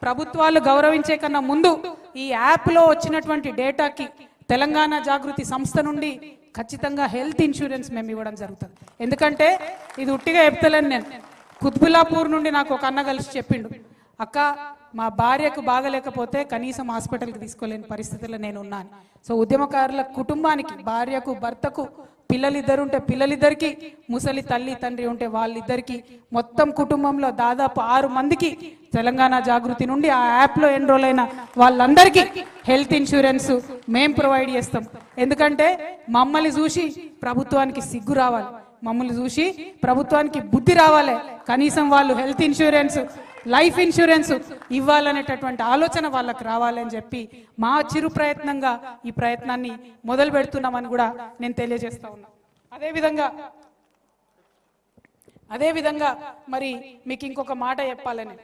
ప్రభుత్వాలు గౌరవించే కన్నా ముందు ఈ యాప్ లో వచ్చినటువంటి డేటాకి తెలంగాణ జాగృతి సంస్థ నుండి ఖచ్చితంగా హెల్త్ ఇన్సూరెన్స్ మేము ఇవ్వడం జరుగుతుంది. ఎందుకంటే ఇది ఉట్టిగా చెప్తలేను నేను. కుత్బుల్లాపూర్ నుండి నాకు ఒక అన్న కలిసి చెప్పిండు, అక్క మా భార్యకు బాగలేకపోతే కనీసం హాస్పిటల్కి తీసుకోలేని పరిస్థితుల్లో నేను ఉన్నాను. సో ఉద్యమకారుల కుటుంబానికి, భార్యకు, భర్తకు, పిల్లలిద్దరు ఉంటే పిల్లలిద్దరికి, ముసలి తల్లి తండ్రి ఉంటే వాళ్ళిద్దరికి, మొత్తం కుటుంబంలో దాదాపు 6 మందికి తెలంగాణ జాగృతి నుండి ఆ యాప్లో ఎన్రోల్ అయిన వాళ్ళందరికీ హెల్త్ ఇన్సూరెన్స్ మేము ప్రొవైడ్ చేస్తాం. ఎందుకంటే మమ్మల్ని చూసి ప్రభుత్వానికి సిగ్గు రావాలి, మమ్మల్ని చూసి ప్రభుత్వానికి బుద్ధి రావాలి. కనీసం వాళ్ళు హెల్త్ ఇన్సూరెన్స్, లైఫ్ ఇన్సూరెన్స్ ఇవ్వాలనేటటువంటి ఆలోచన వాళ్ళకి రావాలని చెప్పి మా చిరు ప్రయత్నంగా ఈ ప్రయత్నాన్ని మొదలు పెడుతున్నామని కూడా నేను తెలియజేస్తా ఉన్నా. అదేవిధంగా మరి మీకు ఇంకొక మాట చెప్పాలని,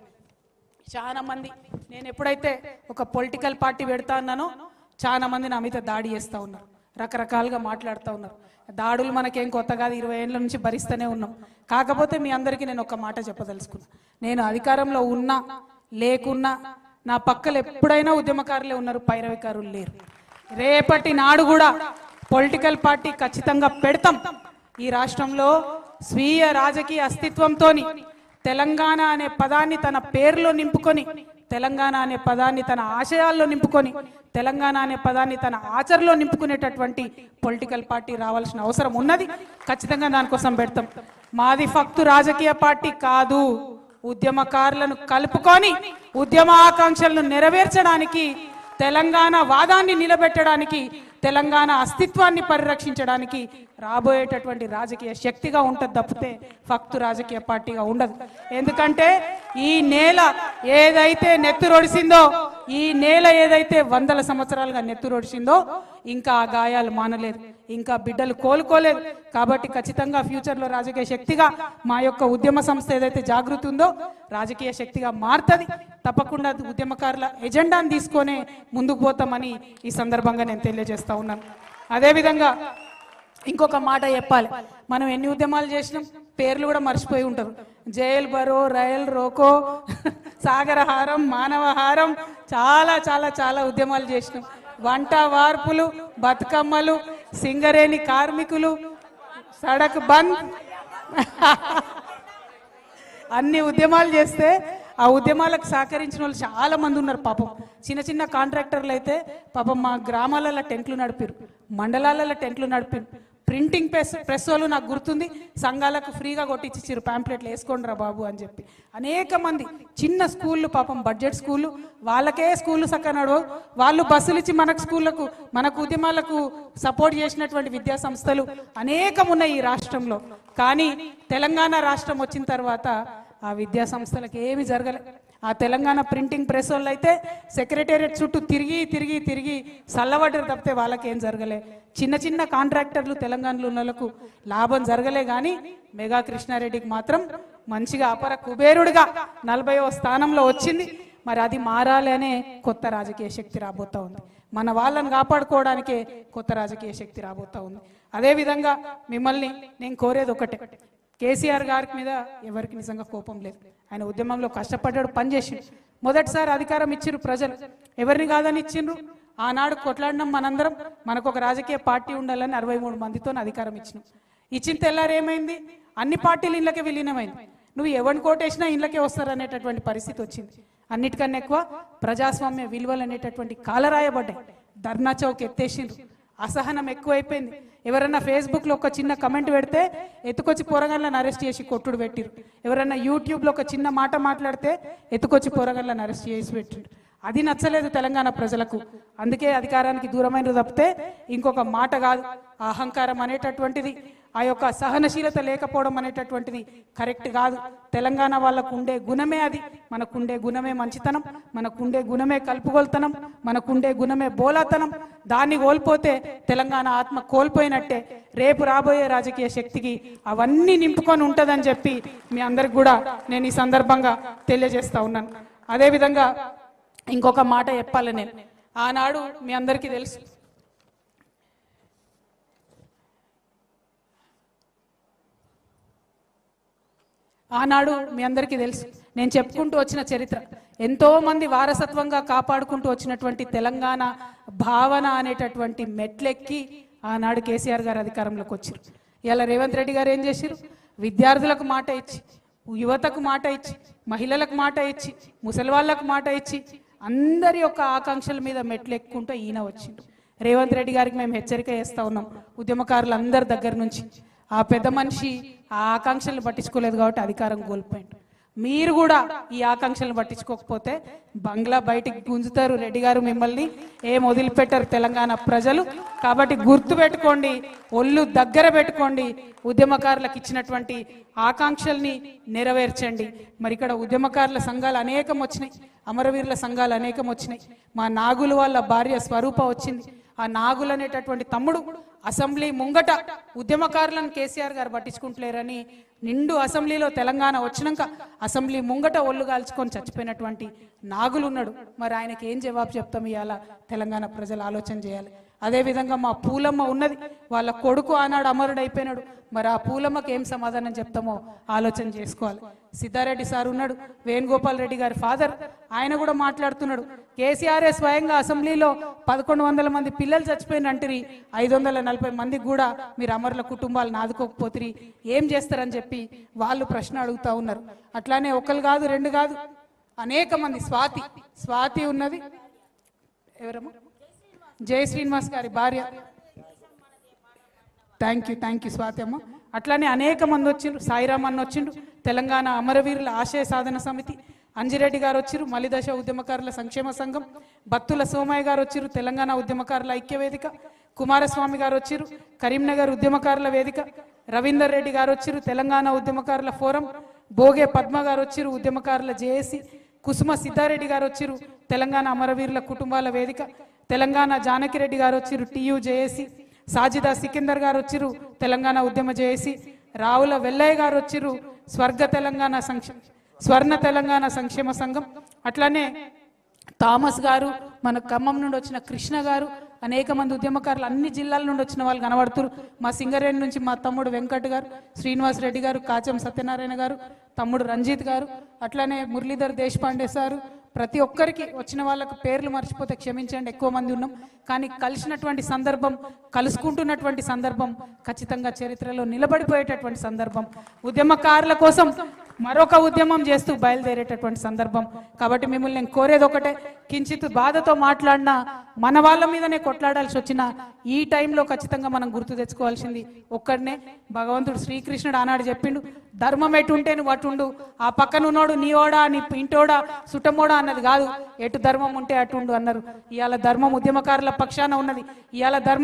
చాలా మంది నేను ఎప్పుడైతే ఒక పొలిటికల్ పార్టీ పెడతా అన్నానో చాలా మంది నా మీద దాడి చేస్తూ ఉన్నారు, రకరకాలుగా మాట్లాడుతూ ఉన్నారు. దాడులు మనకేం కొత్త కాదు, 20 ఏళ్ళ నుంచి భరిస్తూనే ఉన్నాం. కాకపోతే మీ అందరికీ నేను ఒక మాట చెప్పదలుచుకున్నా, నేను అధికారంలో ఉన్నా లేకున్నా నా పక్కలు ఎప్పుడైనా ఉద్యమకారులే ఉన్నారు, పైరవికారులు లేరు. రేపటి నాడు కూడా పొలిటికల్ పార్టీ ఖచ్చితంగా పెడతాం. ఈ రాష్ట్రంలో స్వీయ రాజకీయ అస్తిత్వంతో తెలంగాణ అనే పదాన్ని తన పేరులో నింపుకొని, తెలంగాణ అనే పదాన్ని తన ఆశయాల్లో నింపుకొని, తెలంగాణ అనే పదాన్ని తన ఆచరణలో నింపుకునేటటువంటి పొలిటికల్ పార్టీ రావాల్సిన అవసరం ఉన్నది. ఖచ్చితంగా దానికోసం పెడతాం. మాది ఫక్తు రాజకీయ పార్టీ కాదు, ఉద్యమకారులను కలుపుకొని ఉద్యమ ఆకాంక్షలను నెరవేర్చడానికి, తెలంగాణ వాదాన్ని నిలబెట్టడానికి, తెలంగాణ అస్తిత్వాన్ని పరిరక్షించడానికి రాబోయేటటువంటి రాజకీయ శక్తిగా ఉంటుంది తప్పితే ఫక్తు రాజకీయ పార్టీగా ఉండదు. ఎందుకంటే ఈ నేల ఏదైతే నెత్తురొడిసిందో, ఈ నేల ఏదైతే 100 సంవత్సరాలుగా నెత్తురొడిసిందో ఇంకా ఆ గాయాలు మానలేదు, ఇంకా బిడ్డలు కోలుకోలేదు. కాబట్టి ఖచ్చితంగా ఫ్యూచర్లో రాజకీయ శక్తిగా మా యొక్క ఉద్యమ సంస్థ ఏదైతే జాగృతి ఉందో రాజకీయ శక్తిగా మారుతుంది. తప్పకుండా ఉద్యమకారుల ఎజెండాను తీసుకొని ముందుకు పోతామని ఈ సందర్భంగా నేను తెలియజేస్తా ఉన్నాను. అదేవిధంగా ఇంకొక మాట చెప్పాలి, మనం ఎన్ని ఉద్యమాలు చేసినాం పేర్లు కూడా మర్చిపోయి ఉంటారు. జైల్ బరో, రైల్ రోకో, సాగరహారం, మానవహారం, చాలా చాలా చాలా ఉద్యమాలు చేసినాం. వంట వార్పులు, బతుకమ్మలు, సింగరేణి కార్మికులు, సడక్ బంద్, అన్ని ఉద్యమాలు చేస్తే ఆ ఉద్యమాలకు సహకరించిన వాళ్ళు చాలా మంది ఉన్నారు. పాపం చిన్న చిన్న కాంట్రాక్టర్లు అయితే పాపం మా గ్రామాలలో టెంట్లు నడిపారు, మండలాలలో టెంట్లు నడిపారు. ప్రింటింగ్ ప్రెస్ వాళ్ళు నాకు గుర్తుంది, సంఘాలకు ఫ్రీగా కొట్టించారు, ప్యాంప్లెట్లు వేసుకోండి రా బాబు అని చెప్పి. అనేక మంది చిన్న స్కూళ్ళు, పాపం బడ్జెట్ స్కూళ్ళు, వాళ్ళకే స్కూళ్ళు చక్కగా నడవవు, వాళ్ళు బస్సులు ఇచ్చి మనకు స్కూళ్ళకు, మనకు ఉద్యమాలకు సపోర్ట్ చేసినటువంటి విద్యా సంస్థలు అనేకం ఉన్నాయి ఈ రాష్ట్రంలో. కానీ తెలంగాణ రాష్ట్రం వచ్చిన తర్వాత ఆ విద్యా సంస్థలకు ఏమి జరగలే. ఆ తెలంగాణ ప్రింటింగ్ ప్రెస్ వాళ్ళు అయితే సెక్రటేరియట్ చుట్టూ తిరిగి తిరిగి తిరిగి చల్లబడ్డారు తప్పితే వాళ్ళకేం జరగలే. చిన్న చిన్న కాంట్రాక్టర్లు తెలంగాణలో ఉన్న వాళ్ళకు లాభం జరగలే. కానీ మెగా కృష్ణారెడ్డికి మాత్రం మంచిగా అపర కుబేరుడిగా 40వ స్థానంలో వచ్చింది. మరి అది మారాలి అనే కొత్త రాజకీయ శక్తి రాబోతా ఉంది. మన వాళ్ళని కాపాడుకోవడానికే కొత్త రాజకీయ శక్తి రాబోతా ఉంది. అదేవిధంగా మిమ్మల్ని నేను కోరేది ఒకటే, కేసీఆర్ గారి మీద ఎవరికి నిజంగా కోపం లేదు. ఆయన ఉద్యమంలో కష్టపడ్డాడు, పనిచేసిండు. మొదటిసారి అధికారం ఇచ్చిర్రు ప్రజలు, ఎవరిని కాదని ఇచ్చిండ్రు. ఆనాడు కొట్లాడినాం మనందరం, మనకు ఒక రాజకీయ పార్టీ ఉండాలని 63 మందితో అధికారం ఇచ్చినాం. ఇచ్చిన తెల్లారు ఏమైంది, అన్ని పార్టీలు ఇళ్ళకే విలీనమైంది. నువ్వు ఎవరిని కోటేసినా ఇళ్ళకే వస్తారనేటటువంటి పరిస్థితి వచ్చింది. అన్నిటికన్నా ఎక్కువ ప్రజాస్వామ్య విలువలు అనేటటువంటి కాలరాయబడ్డాయి. ధర్నా చౌక్ ఎత్తేసిండ్రు, అసహనం ఎక్కువైపోయింది. ఎవరన్నా ఫేస్బుక్లో ఒక చిన్న కమెంట్ పెడితే ఎత్తుకొచ్చి పోరగాళ్ళని అరెస్ట్ చేసి కొట్టుడు పెట్టిరు. ఎవరన్నా యూట్యూబ్లో ఒక చిన్న మాట మాట్లాడితే ఎత్తుకొచ్చి పోరగాళ్ళని అరెస్ట్ చేసి పెట్టిరు. అది నచ్చలేదు తెలంగాణ ప్రజలకు. అందుకే అధికారానికి దూరమైన తప్పితే ఇంకొక మాట కాదు. అహంకారం అనేటటువంటిది, ఆ యొక్క సహనశీలత లేకపోవడం అనేటటువంటిది కరెక్ట్ కాదు. తెలంగాణ వాళ్ళకు ఉండే గుణమే అది. మనకుండే గుణమే మంచితనం, మనకుండే గుణమే కలుపుగోల్తనం, మనకుండే గుణమే బోలాతనం. దాన్ని కోల్పోతే తెలంగాణ ఆత్మ కోల్పోయినట్టే. రేపు రాబోయే రాజకీయ శక్తికి అవన్నీ నింపుకొని ఉంటుందని చెప్పి మీ అందరికి కూడా నేను ఈ సందర్భంగా తెలియజేస్తా ఉన్నాను. అదేవిధంగా ఇంకొక మాట చెప్పాలి నేను, ఆనాడు మీ అందరికీ తెలుసు, ఆనాడు మీ అందరికీ తెలుసు నేను చెప్పుకుంటూ వచ్చిన చరిత్ర. ఎంతో మంది వారసత్వంగా కాపాడుకుంటూ వచ్చినటువంటి తెలంగాణ భావన అనేటటువంటి మెట్లెక్కి ఆనాడు కేసీఆర్ గారు అధికారంలోకి వచ్చారు. ఇలా రేవంత్ రెడ్డి గారు ఏం చేశారు? విద్యార్థులకు మాట ఇచ్చి, యువతకు మాట ఇచ్చి, మహిళలకు మాట ఇచ్చి, ముసలి వాళ్ళకు మాట ఇచ్చి, అందరి యొక్క ఆకాంక్షల మీద మెట్లెక్కుంటూ ఈయన వచ్చిండు. రేవంత్ రెడ్డి గారికి మేము హెచ్చరిక చేస్తూ ఉన్నాం, ఉద్యమకారులందరి దగ్గర నుంచి. ఆ పెద్ద మనిషి ఆ ఆకాంక్షలను పట్టించుకోలేదు కాబట్టి అధికారం కోల్పోయింది. మీరు కూడా ఈ ఆకాంక్షలను పట్టించుకోకపోతే బంగ్లా బయటికి గుంజుతారు. రెడ్డి గారు మిమ్మల్ని ఏం వదిలిపెట్టారు తెలంగాణ ప్రజలు. కాబట్టి గుర్తు పెట్టుకోండి, ఒళ్ళు దగ్గర పెట్టుకోండి, ఉద్యమకారులకు ఇచ్చినటువంటి ఆకాంక్షల్ని నెరవేర్చండి. మరి ఇక్కడ ఉద్యమకారుల సంఘాలు అనేకం వచ్చినాయి, అమరవీరుల సంఘాలు అనేకం వచ్చినాయి. మా నాగులు వాళ్ళ భార్య స్వరూప వచ్చింది. ఆ నాగులు అనేటటువంటి తమ్ముడు అసెంబ్లీ ముంగట ఉద్యమకారులను కేసీఆర్ గారు పట్టించుకుంటలేరని నిండు అసెంబ్లీలో తెలంగాణ వచ్చినాక అసెంబ్లీ ముంగట ఒళ్ళు కాల్చుకొని చచ్చిపోయినటువంటి నాగులు ఉన్నాడు. మరి ఆయనకి ఏం జవాబు చెప్తాం? ఇవాళ తెలంగాణ ప్రజలు ఆలోచన చేయాలి. అదేవిధంగా మా పూలమ్మ ఉన్నది, వాళ్ళ కొడుకు ఆనాడు అమరుడు అయిపోయినాడు. మరి ఆ పూలమ్మకి ఏం సమాధానం చెప్తామో ఆలోచన చేసుకోవాలి. సిద్ధారెడ్డి సార్ ఉన్నాడు, వేణుగోపాల్ రెడ్డి గారి ఫాదర్, ఆయన కూడా మాట్లాడుతున్నాడు. కేసీఆర్ స్వయంగా అసెంబ్లీలో 1100 మంది పిల్లలు చచ్చిపోయినంటిరి, 540 మందికి కూడా మీరు అమరుల కుటుంబాలను ఆదుకోకపోతే ఏం చేస్తారని చెప్పి వాళ్ళు ప్రశ్న అడుగుతా ఉన్నారు. అట్లానే ఒకరు కాదు, రెండు కాదు, అనేక మంది. స్వాతి ఉన్నది, ఎవరమ్మా? జై శ్రీనివాస్ గారి భార్య. థ్యాంక్ యూ స్వాతి అమ్మ. అట్లానే అనేక మంది వచ్చిండ్రు. సాయిరామ్ అన్న వచ్చిండు, తెలంగాణ అమరవీరుల ఆశయ సాధన సమితి. అంజిరెడ్డి గారు వచ్చిరు, మలిదశ ఉద్యమకారుల సంక్షేమ సంఘం. బత్తుల సోమయ్య గారు వచ్చిరు, తెలంగాణ ఉద్యమకారుల ఐక్య వేదిక. కుమారస్వామి గారు వచ్చిరు, కరీంనగర్ ఉద్యమకారుల వేదిక. రవీందర్ రెడ్డి గారు వచ్చిరు, తెలంగాణ ఉద్యమకారుల ఫోరం. బోగే పద్మ గారు వచ్చిరు, ఉద్యమకారుల జేఏసీ. కుసుమ సిద్ధారెడ్డి గారు వచ్చిరు, తెలంగాణ అమరవీరుల కుటుంబాల వేదిక. తెలంగాణ జానకిరెడ్డి గారు వచ్చిరు, టీయూ జేఏసీ. సాజిదా సికిందర్ గారు వచ్చిరు, తెలంగాణ ఉద్యమ జేఏసీ. రావుల వెల్లయ్య గారు వచ్చిరు, స్వర్ణ తెలంగాణ సంక్షేమ సంఘం. అట్లానే థామస్ గారు, మన ఖమ్మం నుండి వచ్చిన కృష్ణ గారు, అనేక మంది ఉద్యమకారులు అన్ని జిల్లాల నుండి వచ్చిన వాళ్ళు కనబడుతురు. మా సింగరేణి నుంచి మా తమ్ముడు వెంకట్ గారు, శ్రీనివాస్ రెడ్డి గారు, కాచం సత్యనారాయణ గారు, తమ్ముడు రంజిత్ గారు, అట్లానే మురళీధర్ దేశపాండే సారు. ప్రతి ఒక్కరికి వచ్చిన వాళ్ళకు పేర్లు మర్చిపోతే క్షమించండి, ఎక్కువ మంది ఉన్నాం. కానీ కలిసినటువంటి సందర్భం, కలుసుకుంటున్నటువంటి సందర్భం ఖచ్చితంగా చరిత్రలో నిలబడిపోయేటటువంటి సందర్భం. ఉద్యమకారుల కోసం మరొక ఉద్యమం చేస్తూ బయలుదేరేటటువంటి సందర్భం. కాబట్టి మిమ్మల్ని నేను కోరేది ఒకటే, కించిత్ బాధతో మాట్లాడినా, మన వాళ్ళ మీదనే కొట్లాడాల్సి వచ్చిన ఈ టైంలో ఖచ్చితంగా మనం గుర్తు తెచ్చుకోవాల్సింది ఒక్కడనే. భగవంతుడు శ్రీకృష్ణుడు ఆనాడు చెప్పిండు, ధర్మం ఎటు ఉంటే నువ్వు అటుండు, ఆ పక్కన ఉన్నోడు నీవోడా, నీ ఇంటోడా, సుటమోడా అన్నది కాదు, ఎటు ధర్మం ఉంటే అటుండు అన్నారు. ఇవాళ ధర్మం ఉద్యమకారుల పక్షాన ఉన్నది. ఇవాళ ధర్మం